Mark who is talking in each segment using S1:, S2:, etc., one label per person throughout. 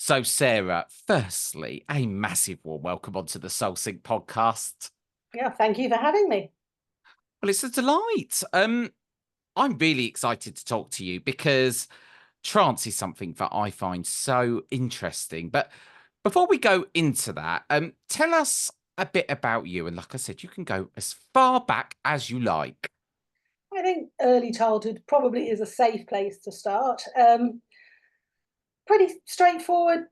S1: So, Sarah, firstly, a massive warm welcome onto the Soul Sync podcast.
S2: Yeah, thank you for having me.
S1: Well, it's a delight. I'm really excited to talk to you because trance is something that I find so interesting. But before we go into that, tell us a bit about you. And like I said, you can go as far back as you like.
S2: I think early childhood probably is a safe place to start. Pretty straightforward,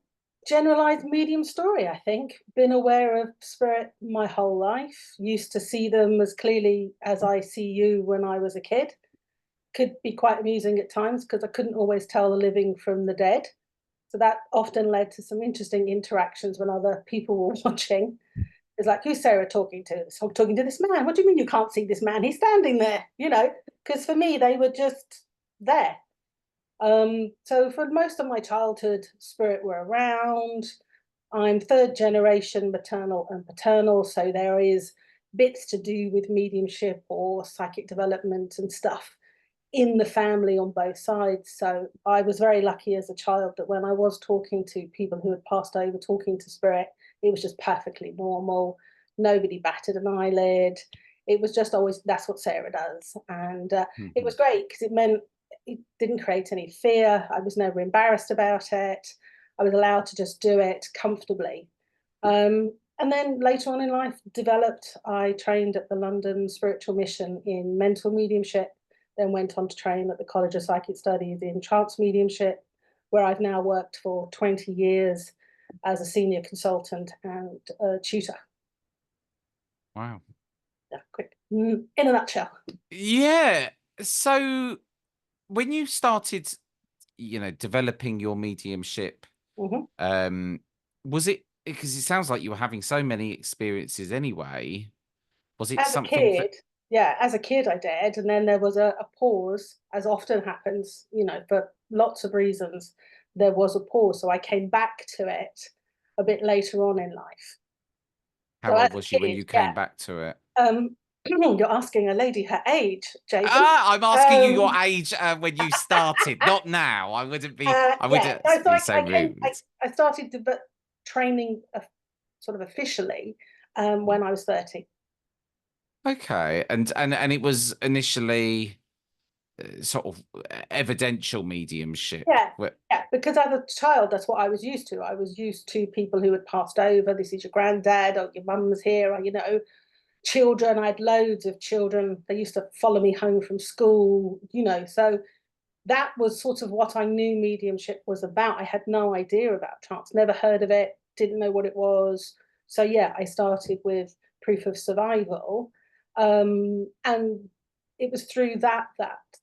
S2: generalized medium story, I think. Been aware of spirit my whole life. Used to see them as clearly as I see you when I was a kid. Could be quite amusing at times because I couldn't always tell the living from the dead. So that often led to some interesting interactions when other people were watching. It's like, who's Sarah talking to? So I'm talking to this man. What do you mean you can't see this man? He's standing there, because for me, they were just there. So for most of my childhood, spirit were around. I'm third generation maternal and paternal, so there is bits to do with mediumship or psychic development and stuff in the family on both sides. So I was very lucky as a child that when I was talking to people who had passed over, talking to spirit, it was just perfectly normal. Nobody batted an eyelid. It was just always, that's what Sarah does. And it
S1: Mhm.
S2: was great because it meant it didn't create any fear. I was never embarrassed about it. I was allowed to just do it comfortably. And then later on in life, developed. I trained at the London Spiritual Mission in mental mediumship, then went on to train at the College of Psychic Studies in trance mediumship, where I've now worked for 20 years as a senior consultant and a tutor.
S1: Wow.
S2: Yeah, quick. In a nutshell.
S1: Yeah. So, when you started, developing your mediumship,
S2: Mhm.
S1: Um, was it because it sounds like you were having so many experiences anyway. Was it
S2: As a
S1: something that
S2: kid, yeah, as a kid I did, and then there was a pause, as often happens, for lots of reasons. There was a pause, so I came back to it a bit later on in life. So
S1: how
S2: as
S1: old was
S2: a
S1: you when
S2: kid,
S1: you
S2: yeah.
S1: came back to it?
S2: You're asking a lady her age, Jason.
S1: I'm asking you your
S2: Um,
S1: age, when you started, not now. I
S2: yeah,
S1: wouldn't
S2: no, so
S1: be
S2: I,
S1: so
S2: I came,
S1: rude.
S2: I started training sort of officially when I was 30.
S1: Okay, and it was initially, sort of, evidential mediumship.
S2: Yeah, yeah, because as a child, that's what I was used to. I was used to people who had passed over. This is your granddad, or your mum's here, or children. I had loads of children. They used to follow me home from school. So that was sort of what I knew mediumship was about. I had no idea about trance, never heard of it, didn't know what it was. So yeah, I started with proof of survival, and it was through that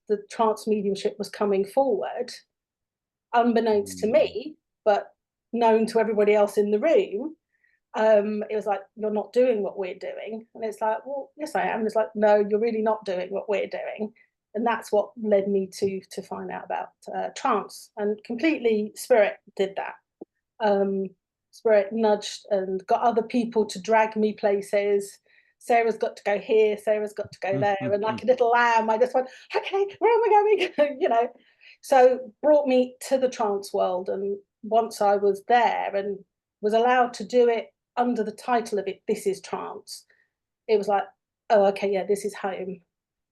S2: the trance mediumship was coming forward, unbeknownst to
S1: Mm.
S2: me, but known to everybody else in the room. It was like, you're not doing what we're doing. And it's like, well, yes, I am. It's like, no, you're really not doing what we're doing. And that's what led me to find out about trance. And completely spirit did that. Um, Spirit nudged and got other people to drag me places. Sarah's got to go here, Sarah's got to go there. And like a little lamb, I just went, okay, where am I going? So brought me to the trance world. And once I was there and was allowed to do it under the title of it, this is trance, it was like, oh, okay, yeah, this is home.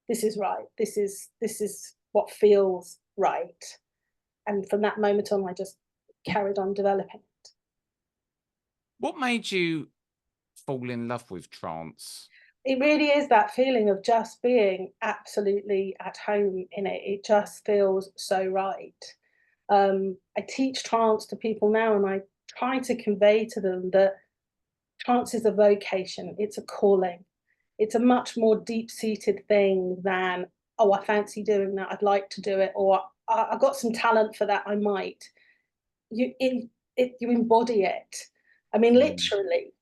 S2: This is right. This is what feels right. And from that moment on, I just carried on developing.
S1: What made you fall in love with trance?
S2: It really is that feeling of just being absolutely at home in it. It just feels so right. I teach trance to people now, and I try to convey to them that trance is a vocation, it's a calling. It's a much more deep seated thing than, oh, I fancy doing that, I'd like to do it, or I've got some talent for that, I might. You embody it. I mean,
S1: Mm.
S2: literally,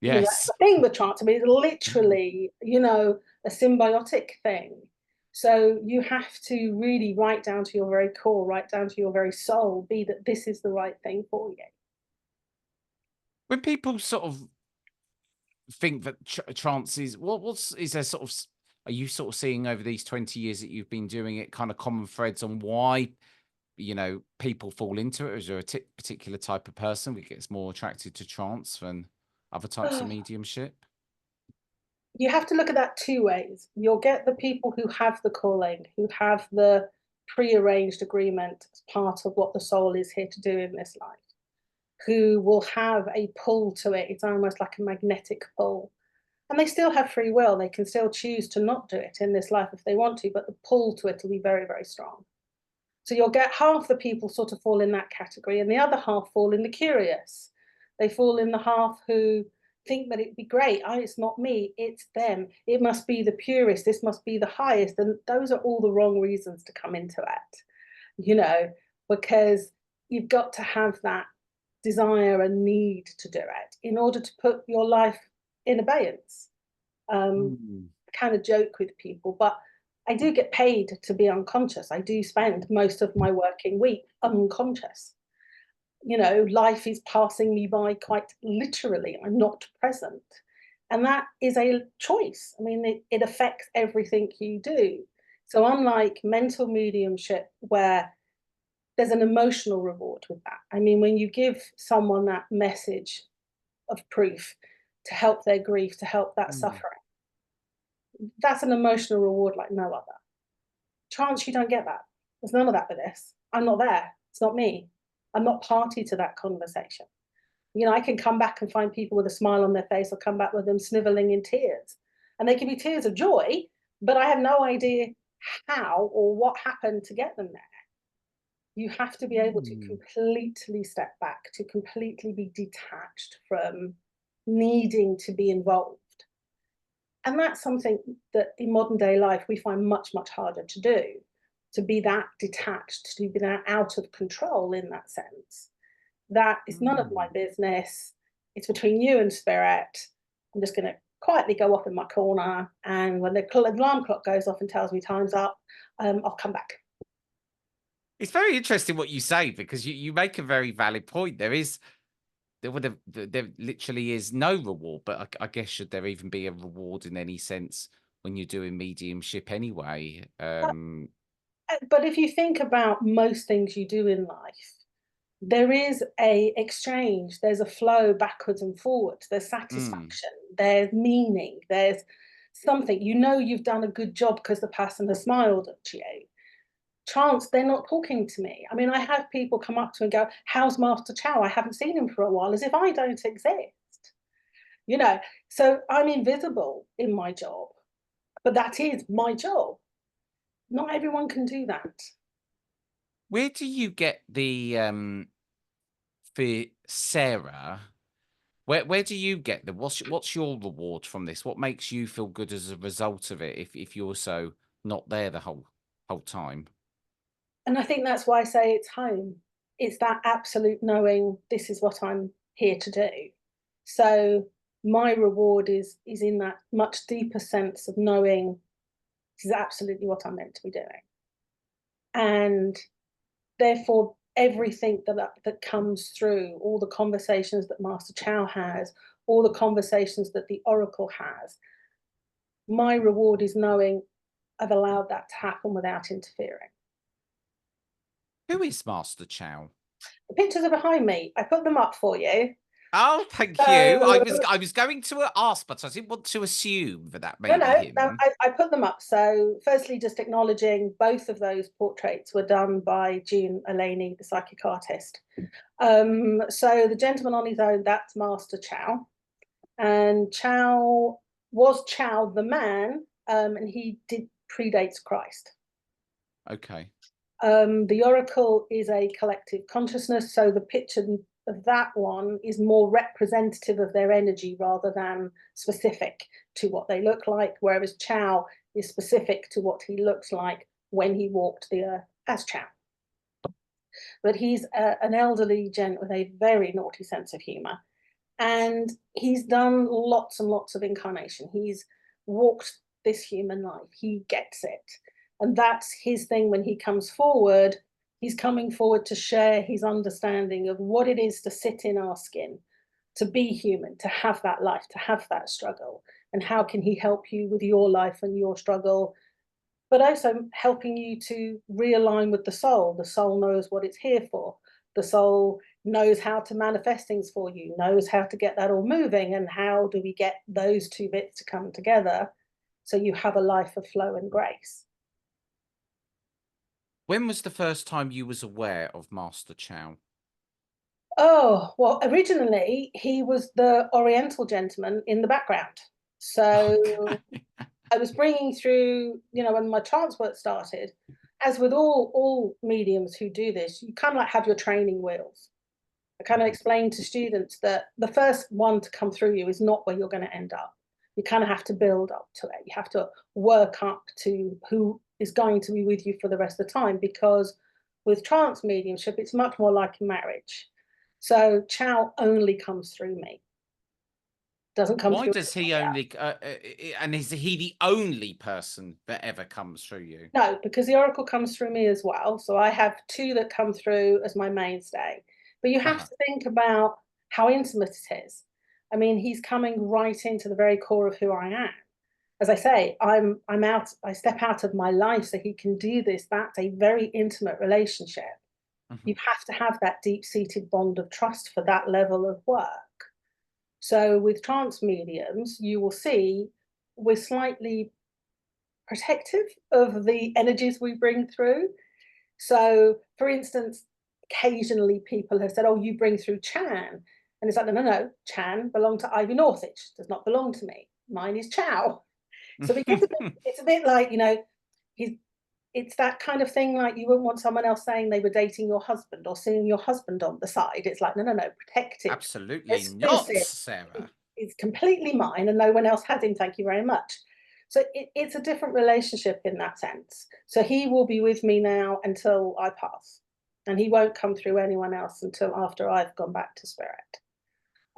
S2: that's
S1: Yes.
S2: the thing with trance. I mean, it's literally, a symbiotic thing. So you have to really, right down to your very core, right down to your very soul, be that this is the right thing for you.
S1: When people sort of think that trance is what's is there sort of are you sort of seeing over these 20 years that you've been doing it kind of common threads on why you know, people fall into it? Or is there a particular type of person who gets more attracted to trance than other types of mediumship?
S2: You have to look at that two ways. You'll get the people who have the calling, who have the prearranged agreement as part of what the soul is here to do in this life, who will have a pull to it. It's almost like a magnetic pull. And they still have free will. They can still choose to not do it in this life if they want to, but the pull to it will be very, very strong. So you'll get half the people sort of fall in that category, and the other half fall in the curious. They fall in the half who think that it'd be great. Oh, it's not me, it's them. It must be the purest. This must be the highest. And those are all the wrong reasons to come into it, you know, because you've got to have that desire and need to do it in order to put your life in abeyance.
S1: Mm.
S2: Kind of joke with people, but I do get paid to be unconscious. I do spend most of my working week unconscious. You know, life is passing me by quite literally. I'm not present. And that is a choice. I mean, it affects everything you do. So, unlike mental mediumship, where there's an emotional reward with that. I mean, when you give someone that message of proof to help their grief, to help that
S1: Mm.
S2: suffering, that's an emotional reward like no other. Trance, you don't get that. There's none of that with this. I'm not there. It's not me. I'm not party to that conversation. You know, I can come back and find people with a smile on their face or come back with them sniveling in tears. And they can be tears of joy, but I have no idea how or what happened to get them there. You have to be able to
S1: Mm.
S2: completely step back, to completely be detached from needing to be involved. And that's something that in modern day life we find much, much harder to do, to be that detached, to be that out of control in that sense. That is none of my
S1: Mm.
S2: business. It's between you and spirit. I'm just going to quietly go off in my corner. And when the alarm clock goes off and tells me time's up, I'll come back.
S1: It's very interesting what you say because you make a very valid point. There literally is no reward, but I guess should there even be a reward in any sense when you're doing mediumship anyway?
S2: But if you think about most things you do in life, there is a exchange, there's a flow backwards and forwards, there's
S1: Mm.
S2: satisfaction, there's meaning, there's something. You know you've done a good job because the person has smiled at you. Chance, they're not talking to me. I mean, I have people come up to me and go, "How's Master Chow? I haven't seen him for a while," as if I don't exist. You know, so I'm invisible in my job, but that is my job. Not everyone can do that.
S1: Where do you get the for Sarah? Where do you get the what's your reward from this? What makes you feel good as a result of it if you're so not there the whole time?
S2: And I think that's why I say it's home. It's that absolute knowing this is what I'm here to do. So my reward is in that much deeper sense of knowing this is absolutely what I'm meant to be doing. And therefore everything that comes through, all the conversations that Master Chow has, all the conversations that the Oracle has, my reward is knowing I've allowed that to happen without interfering.
S1: Who is Master Chow?
S2: The pictures are behind me. I put them up for you.
S1: Oh, thank you.
S2: So
S1: I was going to ask, but I didn't want to assume that that
S2: no,
S1: may be
S2: no, no,
S1: him.
S2: I put them up. So, firstly, just acknowledging both of those portraits were done by June Alaney, the psychic artist. So, the gentleman on his own, that's Master Chow. And Chow was Chow the man, and he did predates Christ.
S1: Okay.
S2: The Oracle is a collective consciousness, so the picture of that one is more representative of their energy rather than specific to what they look like, whereas Chow is specific to what he looks like when he walked the earth as Chow. But he's an elderly gent with a very naughty sense of humor, and he's done lots and lots of incarnation. He's walked this human life. He gets it. And that's his thing when he comes forward. He's coming forward to share his understanding of what it is to sit in our skin, to be human, to have that life, to have that struggle. And how can he help you with your life and your struggle, but also helping you to realign with the soul. The soul knows what it's here for. The soul knows how to manifest things for you, knows how to get that all moving, and how do we get those two bits to come together so you have a life of flow and grace.
S1: When was the first time you was aware of Master Chow?
S2: Oh, well, originally he was the Oriental gentleman in the background. So
S1: Okay.
S2: I was bringing through, when my trance work started, as with all mediums who do this, you kind of like have your training wheels. I kind of
S1: Mhm.
S2: explain to students that the first one to come through you is not where you're going to end up. You kind of have to build up to it. You have to work up to who is going to be with you for the rest of the time, because with trance mediumship, it's much more like a marriage. So Chow only comes through me, doesn't come
S1: Why
S2: through
S1: does he
S2: anybody else.
S1: only, and is he the only person that ever comes through you?
S2: No, because the oracle comes through me as well. So I have two that come through as my mainstay. But you have
S1: Uh-huh.
S2: to think about how intimate it is. I mean, he's coming right into the very core of who I am. As I say, I'm out, I step out of my life so he can do this. That's a very intimate relationship. You
S1: Mhm.
S2: have to have that deep-seated bond of trust for that level of work. So with trance mediums, you will see we're slightly protective of the energies we bring through. So, for instance, occasionally people have said, "Oh, you bring through Chan," and it's like, "No, no, no. Chan belonged to Ivy Northich. Does not belong to me. Mine is Chow." So it gets a bit. It's a bit like, he's. It's that kind of thing. Like, you wouldn't want someone else saying they were dating your husband or seeing your husband on the side. It's like, no, no, no. Protected,
S1: Absolutely not,
S2: exclusive.
S1: Sarah.
S2: It's completely mine, and no one else has him. Thank you very much. So it's a different relationship in that sense. So he will be with me now until I pass, and he won't come through anyone else until after I've gone back to spirit.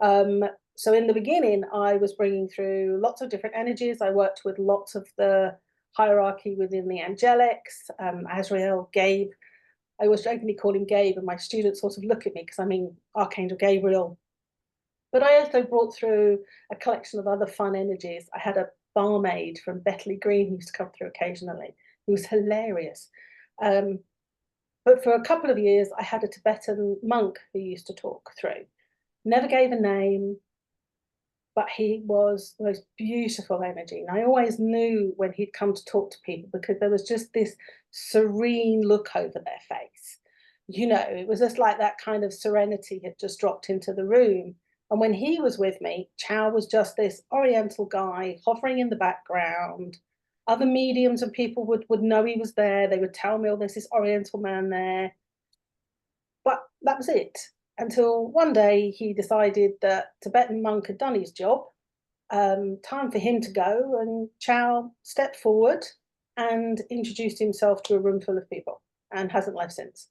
S2: Um, so in the beginning, I was bringing through lots of different energies. I worked with lots of the hierarchy within the angelics, Azrael, Gabe. I always jokingly call him Gabe, and my students sort of look at me because I mean Archangel Gabriel. But I also brought through a collection of other fun energies. I had a barmaid from Bethley Green who used to come through occasionally, who was hilarious. Um, but for a couple of years, I had a Tibetan monk who used to talk through. Never gave a name, but he was the most beautiful energy. And I always knew when he'd come to talk to people because there was just this serene look over their face. It was just like that kind of serenity had just dropped into the room. And when he was with me, Chow was just this oriental guy hovering in the background. Other mediums and people would know he was there. They would tell me, oh, there's this oriental man there. But that was it until one day he decided that Tibetan monk had done his job. Time for him to go, and Chow stepped forward and introduced himself to a room full of people and hasn't left since.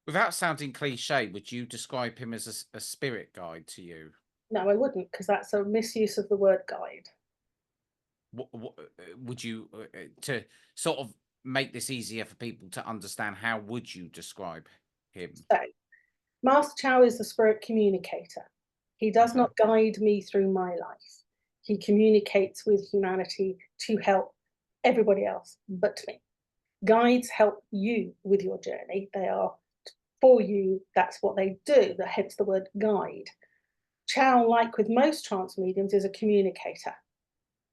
S1: Without sounding cliche, would you describe him as a spirit guide to you?
S2: No, I wouldn't, because that's a misuse of the word guide.
S1: Would you, to sort of make this easier for people to understand, how would you describe him?
S2: So, Master Chow is the spirit communicator. He does
S1: Uh-huh.
S2: not guide me through my life. He communicates with humanity to help everybody else but me. Guides help you with your journey. They are for you. That's what they do. Hence the word guide. Chow, like with most trance mediums, is a communicator.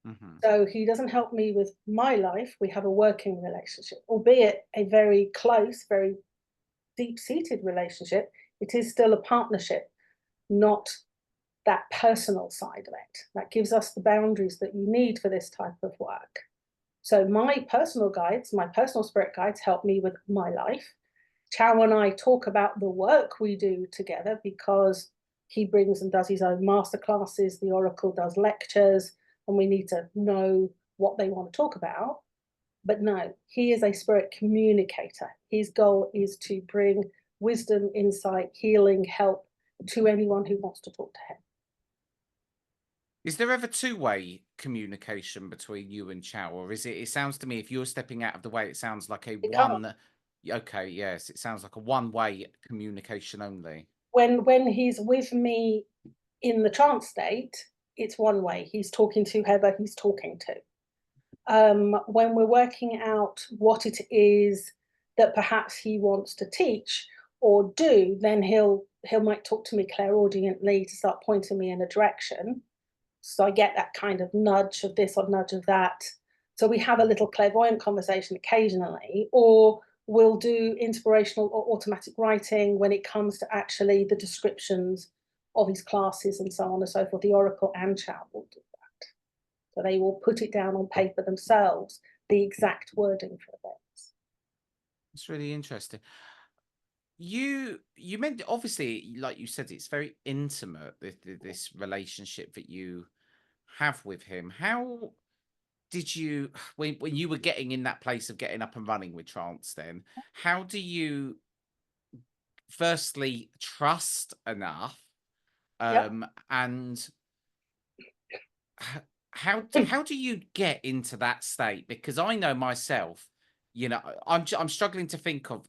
S1: Mhm.
S2: So he doesn't help me with my life. We have a working relationship, albeit a very close, very deep seated relationship. It is still a partnership, not that personal side of it. That gives us the boundaries that you need for this type of work. So my personal guides, my personal spirit guides help me with my life. Chow and I talk about the work we do together because he brings and does his own master classes, the Oracle does lectures, and we need to know what they want to talk about. But no, he is a spirit communicator. His goal is to bring wisdom, insight, healing, help to anyone who wants to talk to him.
S1: Is there ever two-way communication between you and Chow, or is it? It sounds to me, if you're stepping out of the way, it sounds like a
S2: It can't.
S1: one. Okay, yes, it sounds like a one-way communication only.
S2: When he's with me in the trance state, it's one way. He's talking to whoever he's talking to. when we're working out what it is that perhaps he wants to teach or do, then he'll might talk to me clairaudiently to start pointing me in a direction. So I get that kind of nudge of this or nudge of that. So we have a little clairvoyant conversation occasionally, or we'll do inspirational or automatic writing when it comes to actually the descriptions of his classes and so on and so forth. The Oracle and Chou will do that. So they will put it down on paper themselves, the exact wording for things.
S1: It's really interesting. You meant, obviously, like you said, it's very intimate, this relationship that you have with him. How did you, when you were getting in that place of getting up and running with Trance, then how do you firstly trust enough,
S2: Yep.
S1: and how do you get into that state? Because I know myself, I'm struggling to think of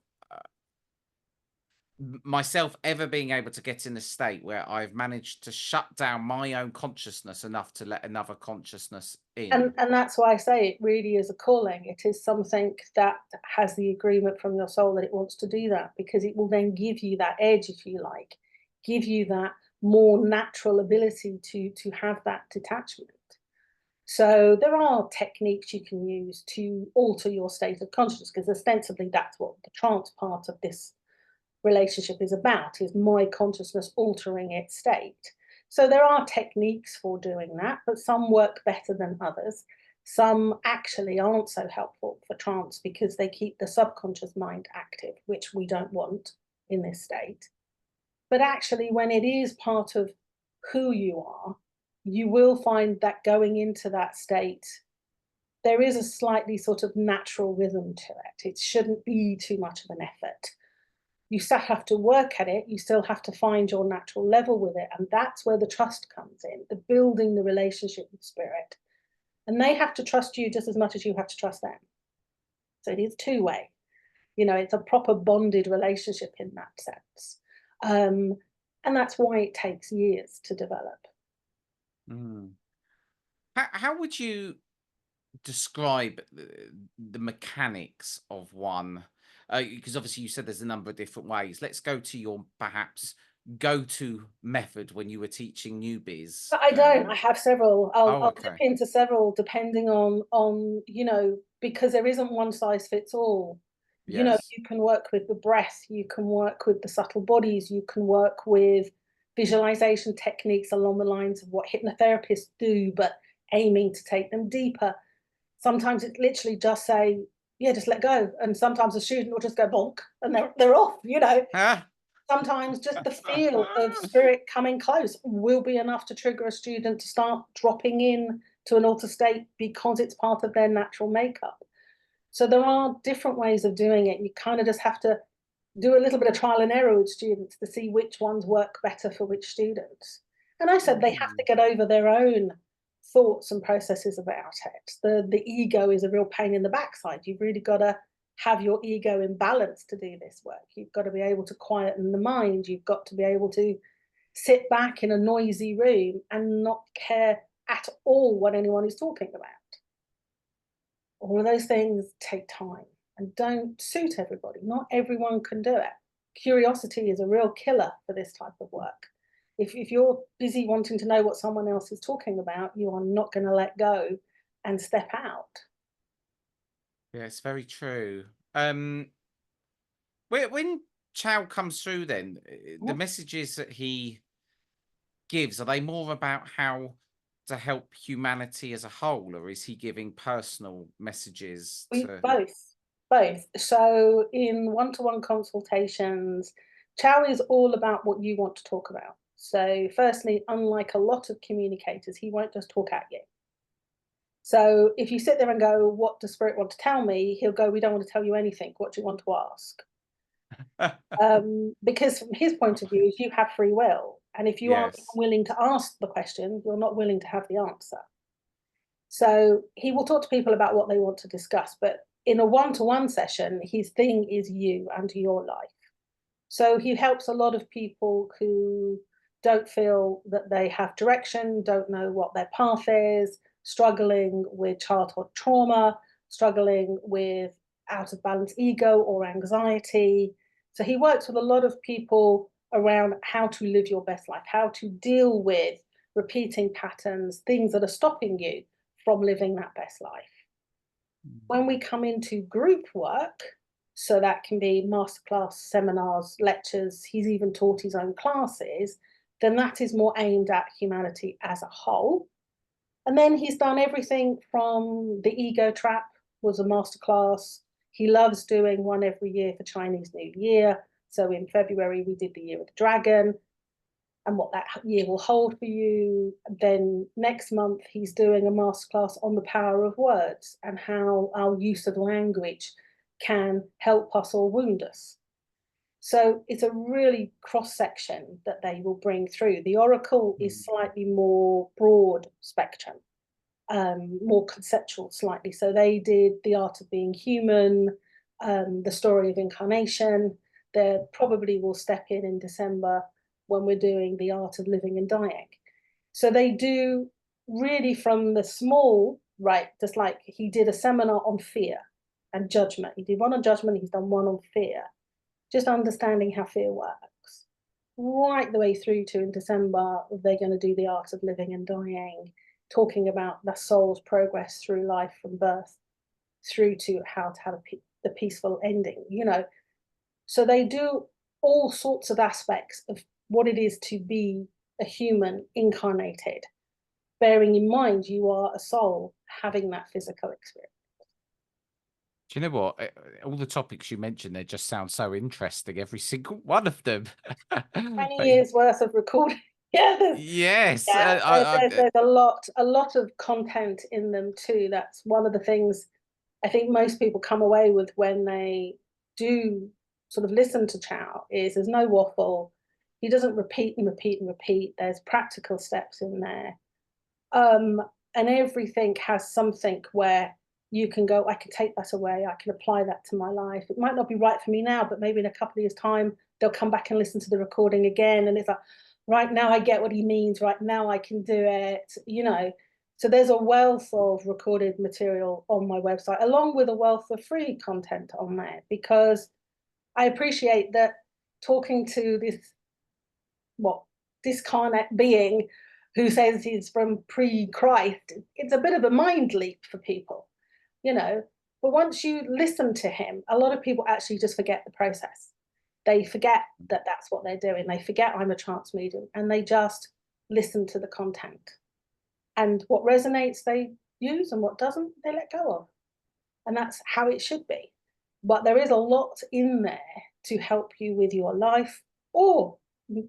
S1: myself ever being able to get in a state where I've managed to shut down my own consciousness enough to let another consciousness in.
S2: And that's why I say it really is a calling. It is something that has the agreement from your soul that it wants to do that, because it will then give you that edge, if you like, give you that more natural ability to have that detachment. So there are techniques you can use to alter your state of consciousness, because ostensibly that's what the trance part of this relationship is about, is my consciousness altering its state. So there are techniques for doing that, but some work better than others. Some actually aren't so helpful for trance because they keep the subconscious mind active, which we don't want in this state. But actually, when it is part of who you are, you will find that going into that state, there is a slightly sort of natural rhythm to it. It shouldn't be too much of an effort. You still have to work at it. You still have to find your natural level with it. And that's where the trust comes in, the building the relationship with spirit. And they have to trust you just as much as you have to trust them. So it is two-way. It's a proper bonded relationship in that sense. And that's why it takes years to develop.
S1: Mm. How would you describe the mechanics of one? Because obviously you said there's a number of different ways. Let's go to your perhaps go-to method when you were teaching newbies.
S2: But I don't. I have several. I'll
S1: Oh,
S2: I'll dip
S1: okay.
S2: into several depending on because there isn't one size fits all.
S1: Yes.
S2: You can work with the breath, you can work with the subtle bodies, you can work with visualization techniques along the lines of what hypnotherapists do, but aiming to take them deeper. Sometimes it's literally just say, yeah, just let go. And sometimes a student will just go bonk and they're off.
S1: Ah.
S2: Sometimes just the feel of spirit coming close will be enough to trigger a student to start dropping in to an altered state because it's part of their natural makeup. So there are different ways of doing it. You kind of just have to do a little bit of trial and error with students to see which ones work better for which students. And I said they have to
S1: Mm.
S2: get over their own thoughts and processes about it. The ego is a real pain in the backside. You've really got to have your ego in balance to do this work. You've got to be able to quieten the mind. You've got to be able to sit back in a noisy room and not care at all what anyone is talking about. All of those things take time and don't suit everybody. Not everyone can do it. Curiosity is a real killer for this type of work. If you're busy wanting to know what someone else is talking about, you are not going to let go and step out.
S1: Yeah, it's very true. When Chow comes through, then the
S2: Yep.
S1: messages that he gives, are they more about how to help humanity as a whole, or is he giving personal messages
S2: We
S1: to?
S2: both. So in one-to-one consultations, Chow is all about what you want to talk about. So firstly, unlike a lot of communicators, he won't just talk at you. So if you sit there and go, what does spirit want to tell me? He'll go, we don't want to tell you anything. What do you want to ask? Because from his point of view, is you have free will. And if you aren't
S1: Yes.
S2: willing to ask the question, you're not willing to have the answer. So he will talk to people about what they want to discuss. But in a one-to-one session, his thing is you and your life. So he helps a lot of people who don't feel that they have direction, don't know what their path is, struggling with childhood trauma, struggling with out of balance ego or anxiety. So he works with a lot of people around how to live your best life, how to deal with repeating patterns, things that are stopping you from living that best life. When we come into group work, so that can be masterclass, seminars, lectures, he's even taught his own classes, then that is more aimed at humanity as a whole. And then he's done everything from the ego trap was a masterclass. He loves doing one every year for Chinese New Year. So in February, we did the Year of the Dragon and what that year will hold for you. Then next month, he's doing a masterclass on the power of words and how our use of language can help us or wound us. So it's a really cross section that they will bring through. The Oracle is slightly more broad spectrum, more conceptual slightly. So they did The Art of Being Human, The Story of Incarnation. They probably will step in December when we're doing The Art of Living and Dying. So they do really from the small, right, just like he did a seminar on fear and judgment. He did one on judgment, he's done one on fear. Just understanding how fear works. Right the way through to in December, they're going to do The Art of Living and Dying, talking about the soul's progress through life from birth through to how to have the peaceful ending, you know. So they do all sorts of aspects of what it is to be a human incarnated, bearing in mind you are a soul having that physical experience.
S1: Do you know what? All the topics you mentioned there just sound so interesting, every single one of them.
S2: 20
S1: But
S2: years worth of recording. Yeah,
S1: yes,
S2: yeah, there's a lot of content in them too. That's one of the things I think most people come away with when they do sort of listen to Chow is there's no waffle. He doesn't repeat and repeat and repeat. There's practical steps in there. Um, and everything has something where you can go, I can take that away, I can apply that to my life. It might not be right for me now, but maybe in a couple of years' time, they'll come back and listen to the recording again. And it's like, right now I get what he means, right now I can do it, you know. So there's a wealth of recorded material on my website, along with a wealth of free content on there, because I appreciate that talking to this, what, discarnate being who says he's from pre-Christ, it's a bit of a mind leap for people, you know. But once you listen to him, a lot of people actually just forget the process. They forget that that's what they're doing. They forget I'm a trance medium and they just listen to the content. And what resonates, they use, and what doesn't, they let go of. And that's how it should be. But there is a lot in there to help you with your life or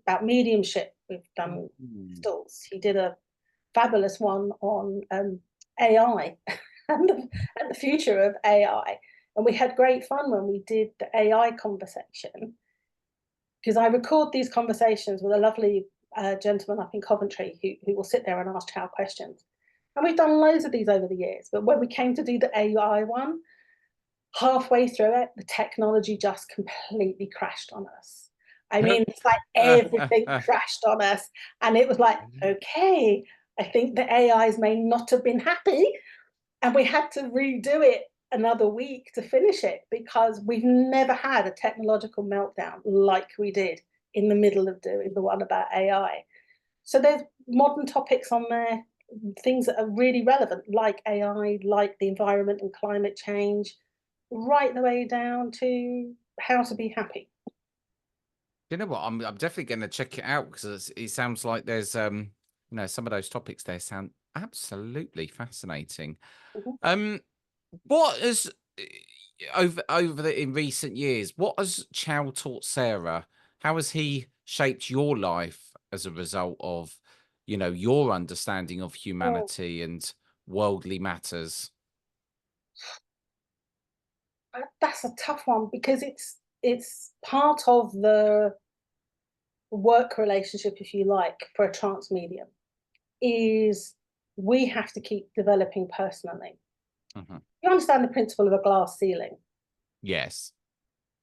S2: about mediumship. We've done stalls. He did a fabulous one on AI and the future of AI. And we had great fun when we did the AI conversation, because I record these conversations with a lovely gentleman up in Coventry who will sit there and ask Chow questions. And we've done loads of these over the years. But when we came to do the AI one, halfway through it, the technology just completely crashed on us. I mean, it's like everything crashed on us. And it was like, okay, I think the AIs may not have been happy. And we had to redo it another week to finish it because we've never had a technological meltdown like we did in the middle of doing the one about AI. So there's modern topics on there, things that are really relevant, like AI, like the environment and climate change, right the way down to how to be happy.
S1: you know what? I'm definitely going to check it out because it sounds like there's you know, some of those topics there sound absolutely fascinating.
S2: Mhm.
S1: Um, what has in recent years, what has Chow taught Sarah? How has he shaped your life as a result of, you know, your understanding of
S2: Oh,
S1: humanity and worldly matters?
S2: that's a tough one because it's part of the work relationship, if you like, for a trance medium, is we have to keep developing personally.
S1: Mhm.
S2: You understand the principle of a glass ceiling.
S1: Yes.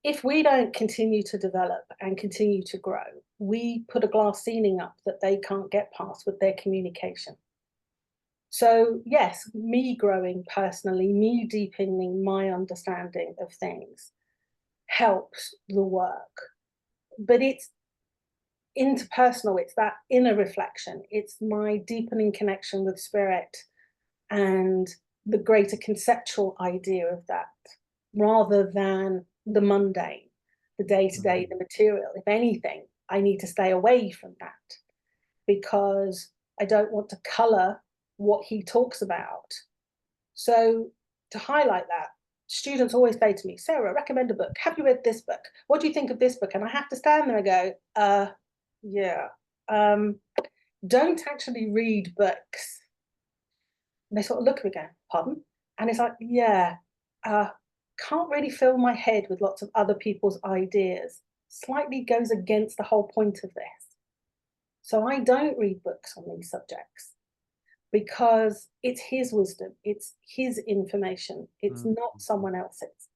S2: If we don't continue to develop and continue to grow, we put a glass ceiling up that they can't get past with their communication. So yes, me growing personally, me deepening my understanding of things helps the work. But it's interpersonal, it's that inner reflection, it's my deepening connection with spirit and the greater conceptual idea of that, rather than the mundane, the day to day, the
S1: Mm.
S2: material. If anything, I need to stay away from that because I don't want to color what he talks about. So, to highlight that, students always say to me, Sarah, recommend a book. Have you read this book? What do you think of this book? And I have to stand there and go, yeah, um, don't actually read books. And they sort of look at me and go, pardon? And it's like, yeah, uh, can't really fill my head with lots of other people's ideas. Slightly goes against the whole point of this. So I don't read books on these subjects because it's his wisdom, it's his information, it's
S1: Mm.
S2: not someone else's.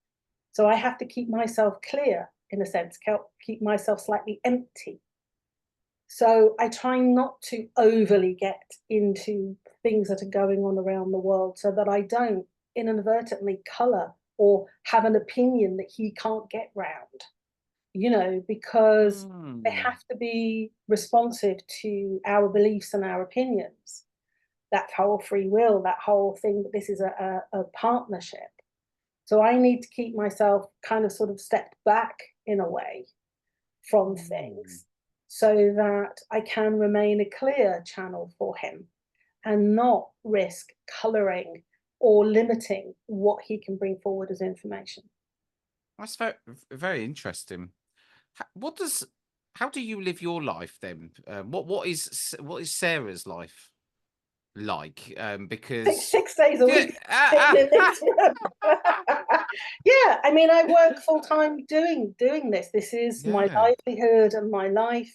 S2: So I have to keep myself clear, in a sense, keep myself slightly empty. So I try not to overly get into things that are going on around the world so that I don't inadvertently color or have an opinion that he can't get round, because they
S1: Mm.
S2: have to be responsive to our beliefs and our opinions. That whole free will, that whole thing that this is a partnership. So I need to keep myself kind of sort of stepped back in a way from
S1: Mm.
S2: things so that I can remain a clear channel for him and not risk colouring or limiting what he can bring forward as information.
S1: That's very, very interesting. What does? How do you live your life then? What is Sarah's life like?
S2: Six,
S1: Because
S2: 6 days a
S1: yeah,
S2: week sitting in this room. Yeah, I mean, I work full time doing this. This is my
S1: yeah.
S2: livelihood and my life.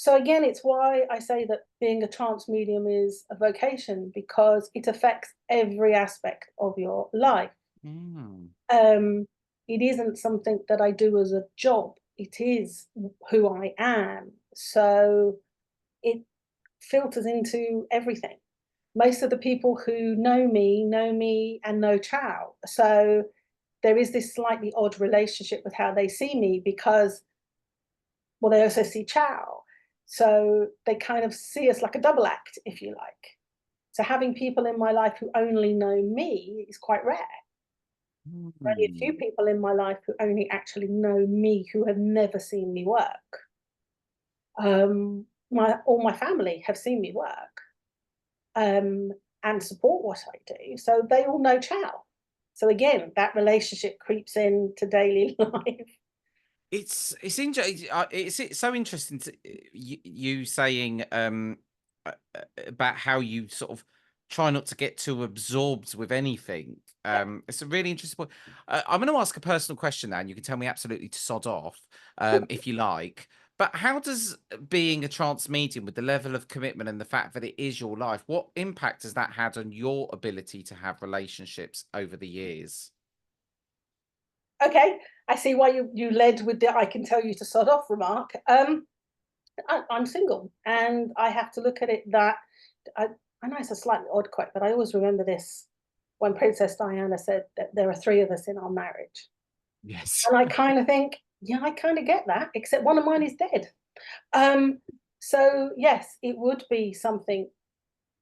S2: So again, it's why I say that being a trance medium is a vocation because it affects every aspect of your life.
S1: Mm.
S2: Um, it isn't something that I do as a job. It is who I am. So it filters into everything. Most of the people who know me and know Chow. So there is this slightly odd relationship with how they see me because, well, they also see Chow. So they kind of see us like a double act, if you like. So having people in my life who only know me is quite rare. Only a few
S1: Mm.
S2: people in my life who only actually know me, who have never seen me work. My all my family have seen me work, um, and support what I do, so they all know Chow. So again, that relationship creeps into daily life.
S1: It's so interesting to you saying about how you sort of try not to get too absorbed with anything.
S2: Yeah.
S1: It's a really interesting point. I'm going to ask a personal question now, and you can tell me absolutely to sod off if you like. But how does being a trance medium with the level of commitment and the fact that it is your life, what impact has that had on your ability to have relationships over the years?
S2: Okay, I see why you led with the "I can tell you to sod off" remark. I'm single, and I have to look at it that I know it's a slightly odd quote, but I always remember this when Princess Diana said that there are three of us in our marriage,
S1: Yes.
S2: and I kind of think, yeah, I kind of get that, except one of mine is dead. Um, so yes, it would be something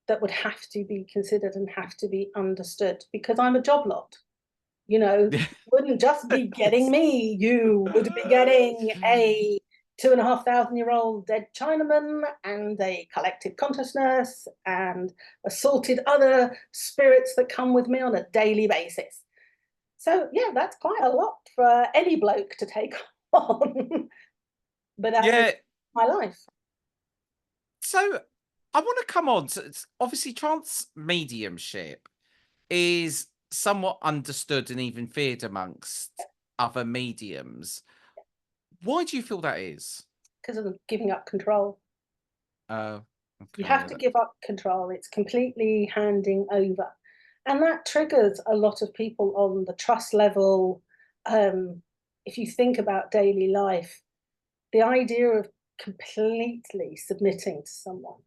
S2: that would have to be considered and have to be understood because I'm a job lot. You know, wouldn't just be getting
S1: Yes.
S2: me. You would be getting a 2,500-year-old dead Chinaman and a collective consciousness and assaulted other spirits that come with me on a daily basis. So yeah, that's quite a lot for any bloke to take on. But that is
S1: Yeah.
S2: my life.
S1: So I want to come on to obviously trance mediumship is somewhat understood and even feared amongst other mediums. Why do you feel that is?
S2: Because of giving up control.
S1: Oh,
S2: You
S1: okay,
S2: have
S1: yeah.
S2: to give up control. It's completely handing over. And that triggers a lot of people on the trust level. Um, if you think about daily life, the idea of completely submitting to someone,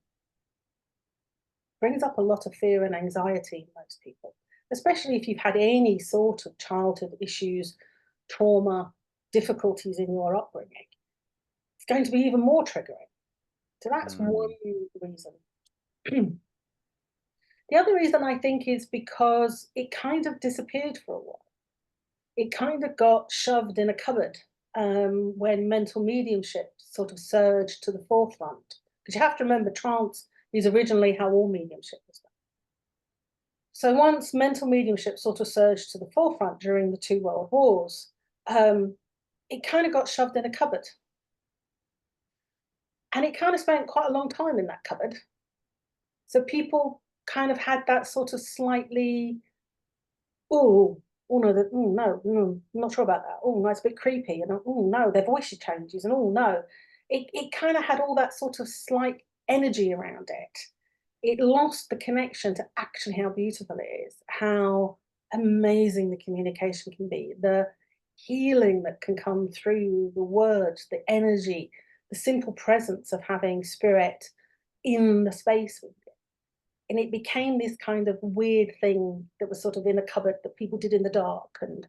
S2: brings up a lot of fear and anxiety in most people, especially if you've had any sort of childhood issues, trauma, difficulties in your upbringing. It's going to be even more triggering. So that's one
S1: Mm.
S2: reason. The other reason I think is because it kind of disappeared for a while. It kind of got shoved in a cupboard when mental mediumship sort of surged to the forefront. Because you have to remember, trance is originally how all mediumship was done. So once mental mediumship sort of surged to the forefront during the two world wars, it kind of got shoved in a cupboard. And it kind of spent quite a long time in that cupboard. So people kind of had that sort of slightly, oh, oh no, no, I'm not sure about that. Oh, no, it's a bit creepy. And oh no, their voice changes. And oh no, it kind of had all that sort of slight energy around it. It lost the connection to actually how beautiful it is, how amazing the communication can be, the healing that can come through the words, the energy, the simple presence of having spirit in the space with you. And it became this kind of weird thing that was sort of in a cupboard that people did in the dark, and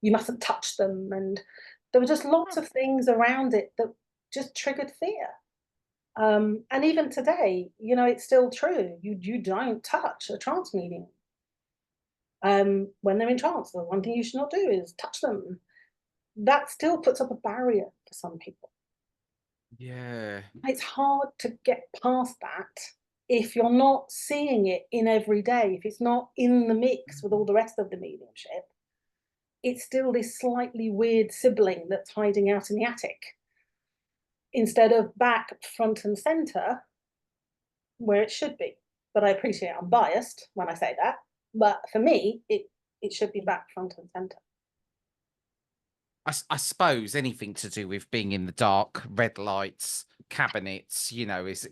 S2: you mustn't touch them. And there were just lots of things around it that just triggered fear. And even today, it's still true. You don't touch a trance medium. When they're in trance, the one thing you should not do is touch them. That still puts up a barrier for some people.
S1: Yeah.
S2: It's hard to get past that if you're not seeing it in every day, if it's not in the mix with all the rest of the mediumship. It's still this slightly weird sibling that's hiding out in the attic instead of back front and center where it should be. But I appreciate I'm biased when I say that. But for me, it should be back front and center.
S1: I suppose anything to do with being in the dark, red lights, cabinets, is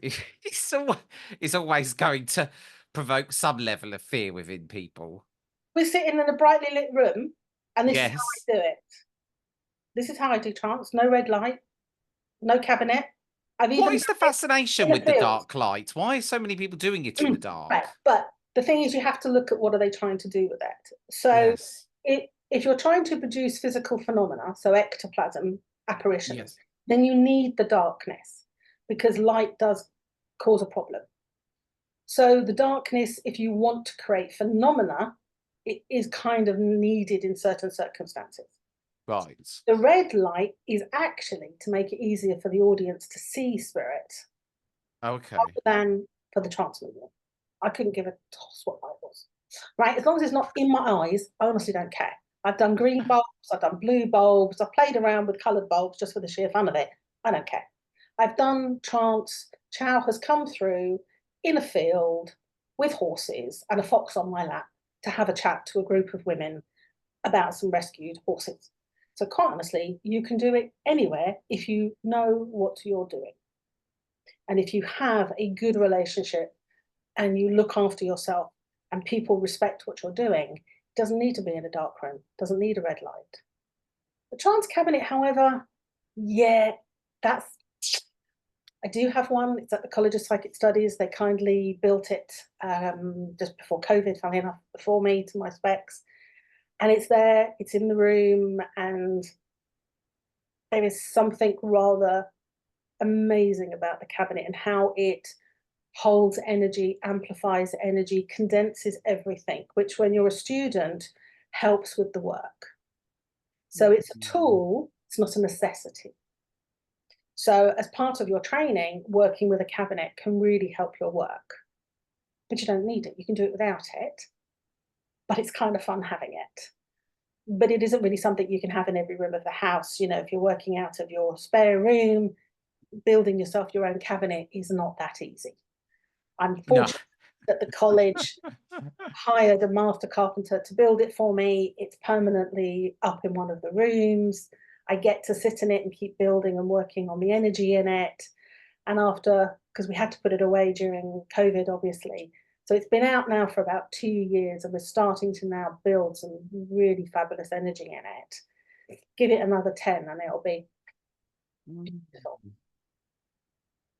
S1: it's always going to provoke some level of fear within people.
S2: We're sitting in a brightly lit room, and this is
S1: Yes.
S2: how I do it. This is how I do trance. No red light, no cabinet. I've
S1: What
S2: even
S1: is the
S2: done it
S1: fascination
S2: in a
S1: with the
S2: field.
S1: dark light? Why are so many people doing it in the
S2: Right,
S1: dark?
S2: but the thing is, you have to look at what are they trying to do with it. So,
S1: Yes.
S2: if you're trying to produce physical phenomena, so ectoplasm, apparitions,
S1: Yes.
S2: then you need the darkness because light does cause a problem. So the darkness, if you want to create phenomena, it is kind of needed in certain circumstances.
S1: Right.
S2: The red light is actually to make it easier for the audience to see spirit
S1: Okay.
S2: rather than for the trance medium. I couldn't give a toss what light was. Right? As long as it's not in my eyes, I honestly don't care. I've done green bulbs, I've done blue bulbs, I've played around with coloured bulbs just for the sheer fun of it. I don't care. I've done trance. Chou has come through in a field with horses and a fox on my lap to have a chat to a group of women about some rescued horses. So, quite honestly, you can do it anywhere if you know what you're doing. And if you have a good relationship and you look after yourself and people respect what you're doing, it doesn't need to be in a dark room, doesn't need a red light. The trance cabinet, however, yeah, that's I do have one. It's at the College of Psychic Studies. They kindly built it just before COVID, funny enough, before me to my specs. And it's there, it's in the room, and there is something rather amazing about the cabinet and how it holds energy, amplifies energy, condenses everything, which when you're a student helps with the work. So it's a
S1: Mm.
S2: tool, it's not a necessity. So as part of your training, working with a cabinet can really help your work, but you don't need it. You can do it without it, but it's kind of fun having it. But it isn't really something you can have in every room of the house. If you're working out of your spare room, building yourself your own cabinet is not that easy. I'm
S1: No.
S2: fortunate that the college hired a master carpenter to build it for me. It's permanently up in one of the rooms. I get to sit in it and keep building and working on the energy in it. And after, because we had to put it away during COVID, obviously. So it's been out now for about 2 years, and we're starting to now build some really fabulous energy in it. Give it another 10 and it'll be
S1: Mm.
S2: beautiful.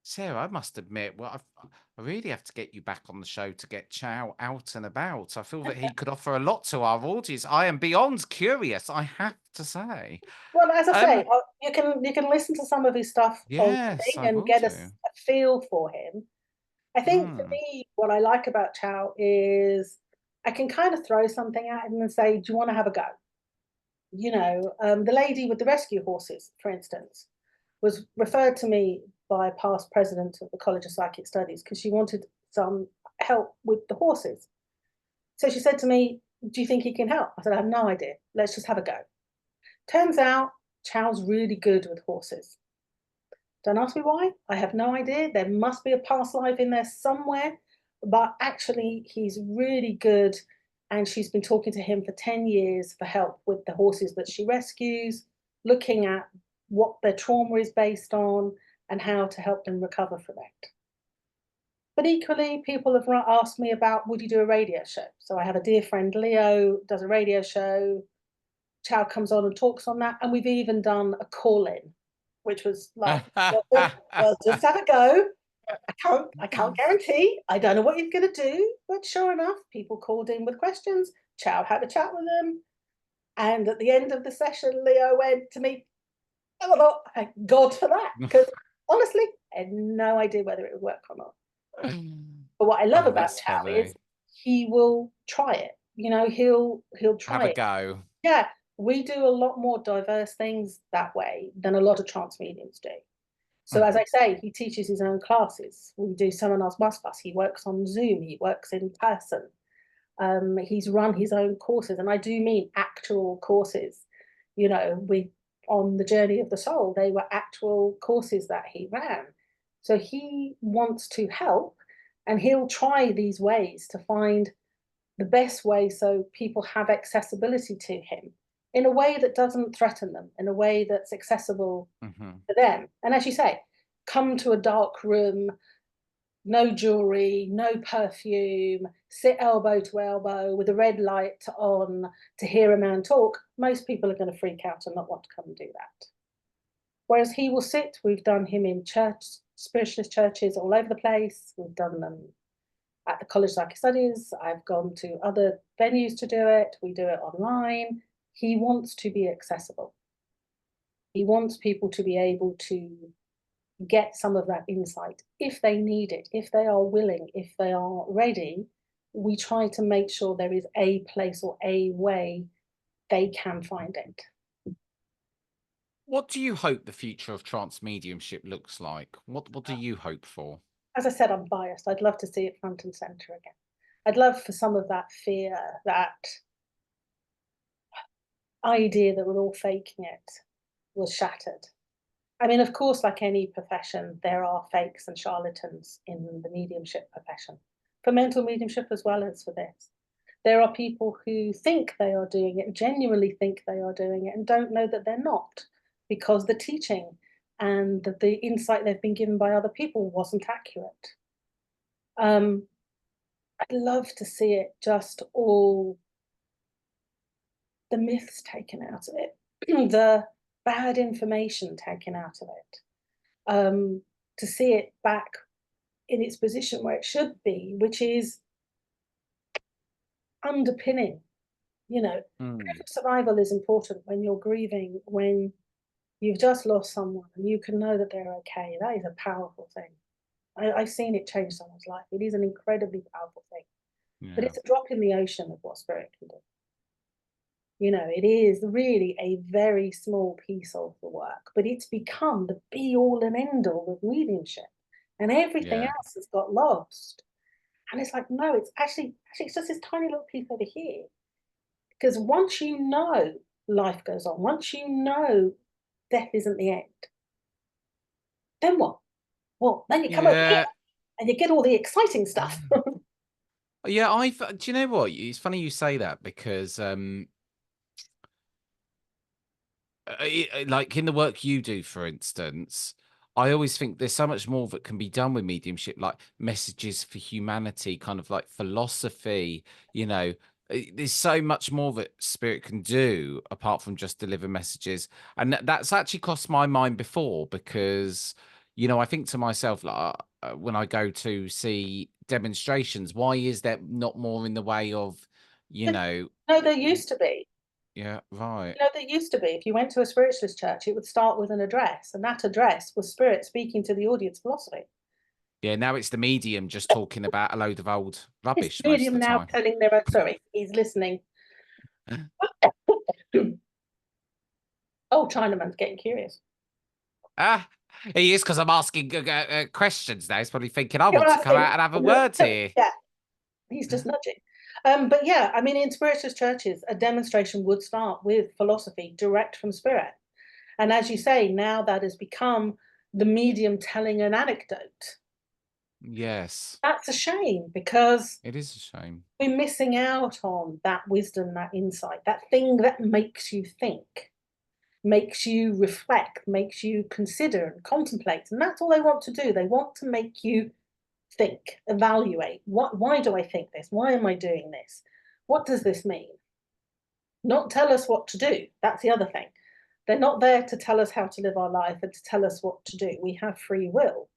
S1: Sarah, I must admit, well, I really have to get you back on the show to get Chow out and about. I feel that he could offer a lot to our audience. I am beyond curious, I have to say.
S2: Well, as I say,
S1: Um,
S2: you can listen to some of his stuff on the
S1: yes,
S2: thing
S1: I
S2: and
S1: will
S2: get
S1: do.
S2: a feel for him. I think for
S1: Mm.
S2: me, what I like about Chow is I can kind of throw something at him and say, "Do you want to have a go?" The lady with the rescue horses, for instance, was referred to me by a past president of the College of Psychic Studies because she wanted some help with the horses. So she said to me, "Do you think he can help?" I said, "I have no idea. Let's just have a go." Turns out Chow's really good with horses. Don't ask me why. I have no idea. There must be a past life in there somewhere. But actually, he's really good. And she's been talking to him for 10 years for help with the horses that she rescues, looking at what their trauma is based on and how to help them recover from it. But equally, people have asked me about, would you do a radio show? So I have a dear friend, Leo, does a radio show. Chow comes on and talks on that. And we've even done a call in, which was like, well, just have a go. I can't guarantee. I don't know what he's going to do. But sure enough, people called in with questions. Chow had a chat with them. And at the end of the session, Leo went to me, oh, I thought, thank God for that. Because honestly, I had no idea whether it would work or not. But what I love
S1: Oh,
S2: about
S1: that's
S2: Chow is
S1: funny.
S2: he will try it. He'll
S1: Have
S2: try
S1: a
S2: it.
S1: go.
S2: Yeah, we do a lot more diverse things that way than a lot of trance mediums do. So as I say, he teaches his own classes. We do seminars bus bus. He works on Zoom. He works in person. He's run his own courses, and I do mean actual courses. We on the journey of the soul, they were actual courses that he ran. So he wants to help, and he'll try these ways to find the best way so people have accessibility to him in a way that doesn't threaten them, in a way that's accessible
S1: Mhm.
S2: for them. And as you say, come to a dark room, no jewelry, no perfume, sit elbow to elbow with a red light on to hear a man talk. Most people are going to freak out and not want to come and do that. Whereas he will sit, we've done him in church, spiritualist churches all over the place. We've done them at the College of Psychic Studies. I've gone to other venues to do it. We do it online. He wants to be accessible. He wants people to be able to get some of that insight if they need it, if they are willing, if they are ready. We try to make sure there is a place or a way they can find it.
S1: What do you hope the future of trance mediumship looks like? What do you hope for?
S2: As I said, I'm biased. I'd love to see it front and center again. I'd love for some of that fear, that idea that we're all faking it was shattered. I mean, of course, like any profession, there are fakes and charlatans in the mediumship profession, for mental mediumship as well as for this. There are people who think they are doing it, genuinely think they are doing it, and don't know that they're not because the teaching and the insight they've been given by other people wasn't accurate. Um, I'd love to see it just all the myths taken out of it, the bad information taken out of it, to see it back in its position where it should be, which is underpinning. Proof
S1: Mm.
S2: of survival is important when you're grieving, when you've just lost someone and you can know that they're okay. That is a powerful thing. I've seen it change someone's life. It is an incredibly powerful thing, but
S1: Yeah.
S2: it's a drop in the ocean of what spirit can do. It is really a very small piece of the work, but it's become the be all and end all of mediumship, and everything
S1: Yeah.
S2: else has got lost. And it's like, no, it's actually it's just this tiny little piece over here. Because once you know life goes on, once you know death isn't the end, then what? Well, then you come over here
S1: Yeah.
S2: and you get all the exciting stuff.
S1: Yeah, do you know what? It's funny you say that because like in the work you do, for instance, I always think there's so much more that can be done with mediumship, like messages for humanity, kind of like philosophy, you know. There's so much more that spirit can do apart from just deliver messages. And that's actually crossed my mind before because, You know, I think to myself, like, when I go to see demonstrations, why is there not more in the way of, you
S2: But
S1: know,
S2: no, there used to be.
S1: yeah, right.
S2: There used to be. If you went to a spiritualist church, it would start with an address, and that address was spirit speaking to the audience philosophy.
S1: Yeah, now it's the medium just talking about a load of old
S2: It's
S1: rubbish
S2: the
S1: most
S2: medium
S1: of the
S2: now
S1: time.
S2: telling their own sorry, he's listening. Oh, Chinaman's getting curious.
S1: Ah, he is because I'm asking questions now. He's probably thinking, I
S2: You're
S1: want to come
S2: asking,
S1: out and have a word here.
S2: yeah, he's just nudging. But yeah, I mean, in spiritualist churches, a demonstration would start with philosophy direct from spirit. And as you say, now that has become the medium telling an anecdote.
S1: Yes,
S2: That's a shame because
S1: it is a shame.
S2: we're missing out on that wisdom, that insight, that thing that makes you think, makes you reflect, makes you consider and contemplate. And that's all they want to do. They want to make you think, evaluate. Why do I think this? Why am I doing this? What does this mean? Not tell us what to do. That's the other thing. They're not there to tell us how to live our life and to tell us what to do. We have free will,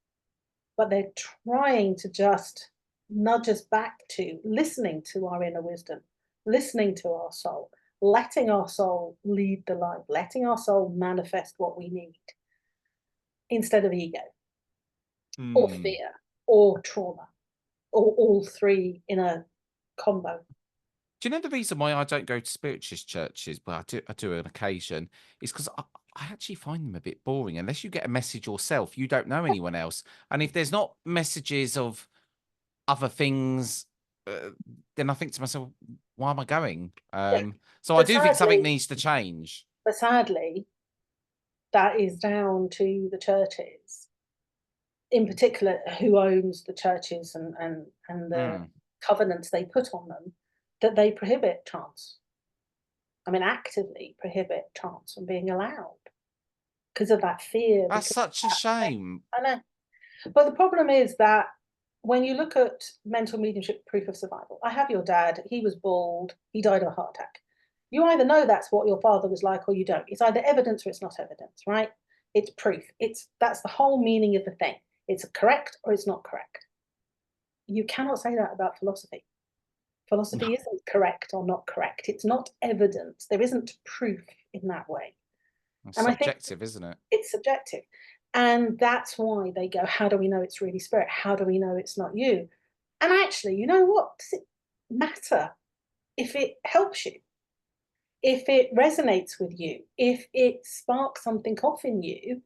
S2: but they're trying to just nudge us back to listening to our inner wisdom, listening to our soul, letting our soul lead the life, letting our soul manifest what we need instead of ego or
S1: Hmm.
S2: fear or trauma or all three in a combo.
S1: Do you know the reason why I don't go to spiritualist churches, but I do on occasion, is because I actually find them a bit boring. Unless you get a message yourself, you don't know anyone else. And if there's not messages of other things, uh, then I think to myself, why am I going?
S2: Yeah.
S1: So I
S2: But
S1: do think something
S2: sadly,
S1: needs to change.
S2: but sadly, that is down to the churches, in particular, who owns the churches and the
S1: Mm.
S2: covenants they put on them, that they prohibit trance. I mean, actively prohibit trance from being allowed because of that fear.
S1: That's
S2: Because
S1: such a shame.
S2: I know, but the problem is that when you look at mental mediumship proof of survival, I have your dad. He was bald. He died of a heart attack. You either know that's what your father was like or you don't. It's either evidence or it's not evidence, right? It's proof. It's that's the whole meaning of the thing. It's correct or it's not correct. You cannot say that about philosophy.
S1: No,
S2: Philosophy isn't correct or not correct. It's not evidence. There isn't proof in that way.
S1: it's
S2: And I think
S1: subjective, isn't it?
S2: it's subjective. And that's why they go, how do we know it's really spirit? How do we know it's not you? And actually, you know what? Does it matter if it helps you? If it resonates with you? If it sparks something off in you?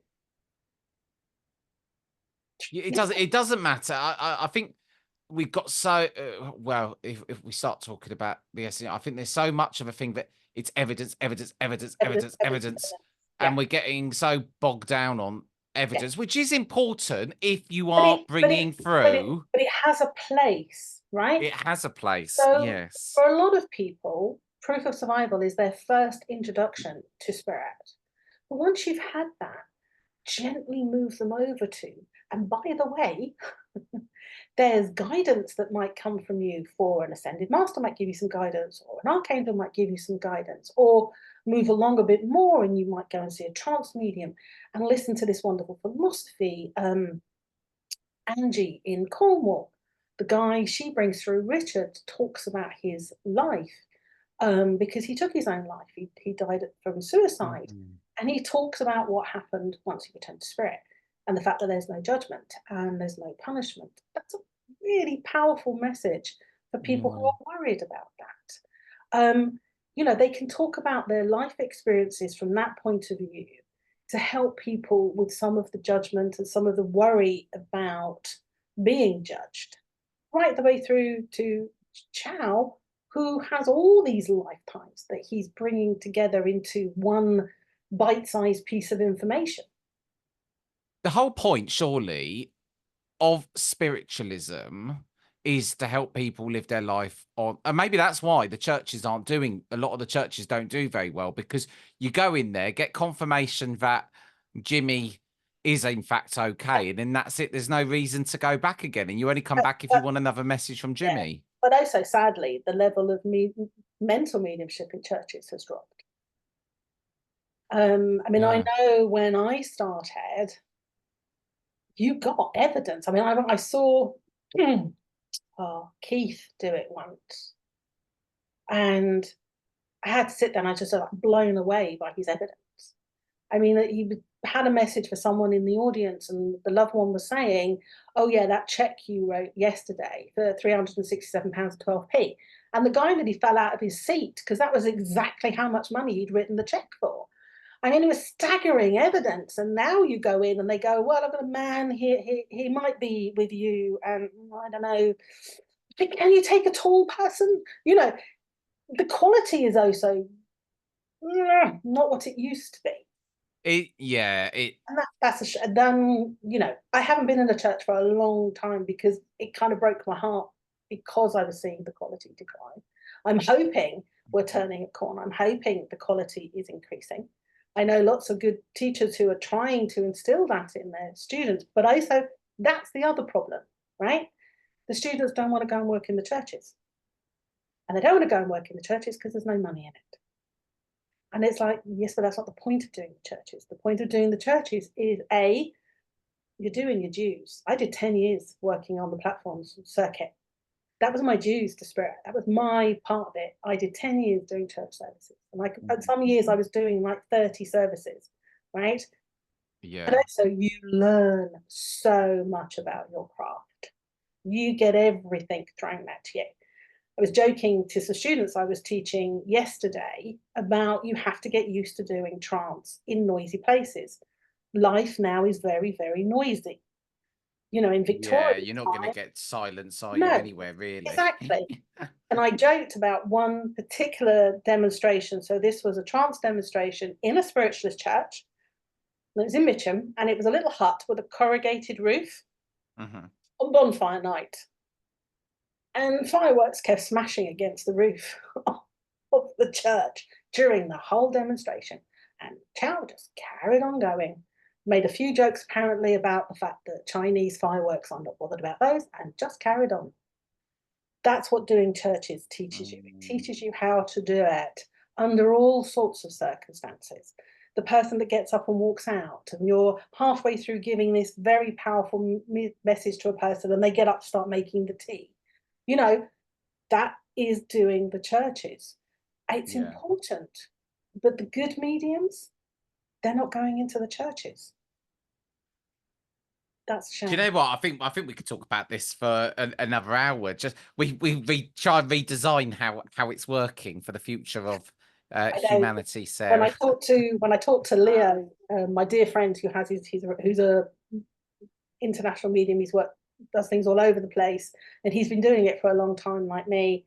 S1: It
S2: Yeah,
S1: doesn't. It doesn't matter. I think we've got so well. If we start talking about the SEO, I think there's so much of a thing that it's evidence, evidence, evidence,
S2: evidence,
S1: evidence,
S2: evidence,
S1: evidence,
S2: evidence. Yeah,
S1: and we're getting so bogged down on
S2: yeah.
S1: evidence, which is important if you
S2: But
S1: are
S2: it, but it,
S1: bringing
S2: but it,
S1: through.
S2: but it has a place, right?
S1: It has a place.
S2: So
S1: Yes.
S2: for a lot of people, proof of survival is their first introduction to spirit. But once you've had that, gently move them over to, and by the way, there's guidance that might come from you for an ascended master might give you some guidance, or an archangel might give you some guidance, or move along a bit more and you might go and see a trance medium and listen to this wonderful philosophy. Angie in Cornwall, the guy she brings through, Richard, talks about his life because he took his own life. He died from suicide.
S1: Mhm.
S2: And he talks about what happened once he returned to spirit and the fact that there's no judgment and there's no punishment. That's a really powerful message for people who
S1: Yeah.
S2: are worried about that. They can talk about their life experiences from that point of view to help people with some of the judgment and some of the worry about being judged, right the way through to Chow, who has all these lifetimes that he's bringing together into one bite-sized piece of information.
S1: The whole point, surely, of spiritualism is to help people live their life on, and maybe that's why the churches aren't doing, a lot of the churches don't do very well, because you go in there, get confirmation that Jimmy is in fact okay, and then that's it. There's no reason to go back again, and you only come
S2: But,
S1: back if you
S2: but
S1: want another message from
S2: yeah,
S1: Jimmy.
S2: but also sadly, the level of mental mediumship in churches has dropped. I mean, I
S1: Yeah.
S2: know when I started, you got evidence. I mean, I saw Keith do it once, and I had to sit there and I just like blown away by his evidence. I mean, had a message for someone in the audience, and the loved one was saying, "Oh yeah, that check you wrote yesterday for £367.12p." And the guy nearly fell out of his seat because that was exactly how much money he'd written the check for. I mean, it was staggering evidence. And now you go in and they go, "Well, I've got a man here. He might be with you, and I don't know. Can you take a tall person?" You know, the quality is also not what it used to be. And that's then, I haven't been in the church for a long time because it kind of broke my heart because I was seeing the quality decline. I'm hoping we're turning a corner. I'm hoping the quality is increasing. I know lots of good teachers who are trying to instill that in their students, but also that's the other problem, right? The students don't want to go and work in the churches. And they don't want to go and work in the churches because there's no money in it. And it's like, yes, but that's not the point of doing the churches. The point of doing the churches is you're doing your dues. I did 10 years working on the platforms circuit. That was my dues to Spirit. That was my part of it. I did 10 years doing church services. And at some years I was doing like 30 services, right? But also you learn so much about your craft. You get everything thrown at you. I was joking to some students I was teaching yesterday about you have to get used to doing trance in noisy places. Life now is very, very noisy. In
S1: Yeah,
S2: Victoria's
S1: you're not going to
S2: time,
S1: get silence, are you,
S2: no,
S1: anywhere, really?
S2: exactly. And I joked about one particular demonstration. So this was a trance demonstration in a spiritualist church. It was in Mitcham, and it was a little hut with a corrugated roof
S1: Mhm.
S2: on bonfire night. And fireworks kept smashing against the roof of the church during the whole demonstration. And Chow just carried on going. Made a few jokes apparently about the fact that Chinese fireworks, I'm not bothered about those, and just carried on. That's what doing churches teaches you. It
S1: Mm.
S2: teaches you how to do it under all sorts of circumstances. The person that gets up and walks out, and you're halfway through giving this very powerful message to a person, and they get up, start making the tea. You know, that is doing the churches. It's
S1: Yeah.
S2: important. But the good mediums, they're not going into the churches. That's a
S1: Do you
S2: shame.
S1: know what? I think we could talk about this for another hour. Just we try and redesign how it's working for the future of
S2: I know
S1: humanity,
S2: when
S1: Sarah.
S2: I talk to Leo, my dear friend who has who's a international medium, does things all over the place, and he's been doing it for a long time, like me.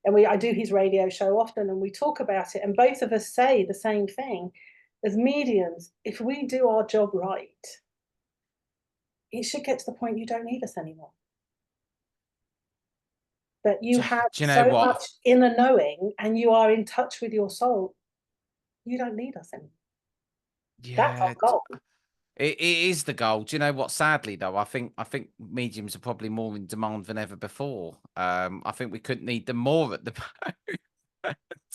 S2: And I do his radio show often, and we talk about it, and both of us say the same thing. As mediums, if we do our job right, it should get to the point you don't need us anymore. That you
S1: Do,
S2: have
S1: do you know
S2: so
S1: what?
S2: much inner knowing and you are in touch with your soul, you don't need us anymore. That's our
S1: Yeah,
S2: goal.
S1: it is the goal. Do you know what? Sadly, though, I think mediums are probably more in demand than ever before. I think we couldn't need them more at the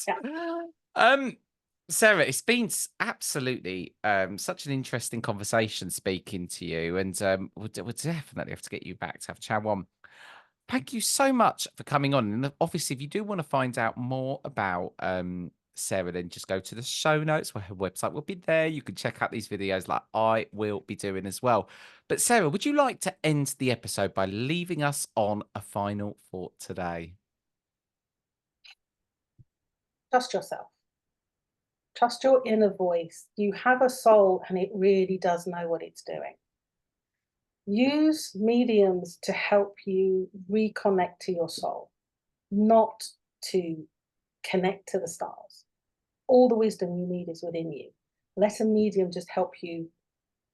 S2: Yeah,
S1: moment. Sarah, it's been absolutely such an interesting conversation speaking to you, and we'll definitely have to get you back to have a chat on. Thank you so much for coming on. And obviously, if you do want to find out more about Sarah, then just go to the show notes where her website will be there. You can check out these videos like I will be doing as well. But Sarah, would you like to end the episode by leaving us on a final thought today?
S2: trust yourself. Trust your inner voice. You have a soul and it really does know what it's doing. Use mediums to help you reconnect to your soul, not to connect to the stars. All the wisdom you need is within you. Let a medium just help you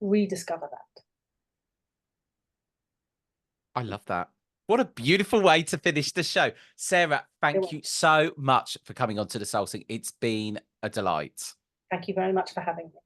S2: rediscover that.
S1: I love that. What a beautiful way to finish the show. Sarah, thank you so much for coming on to the Soul Sing. It's been a delight.
S2: Thank you very much for having me.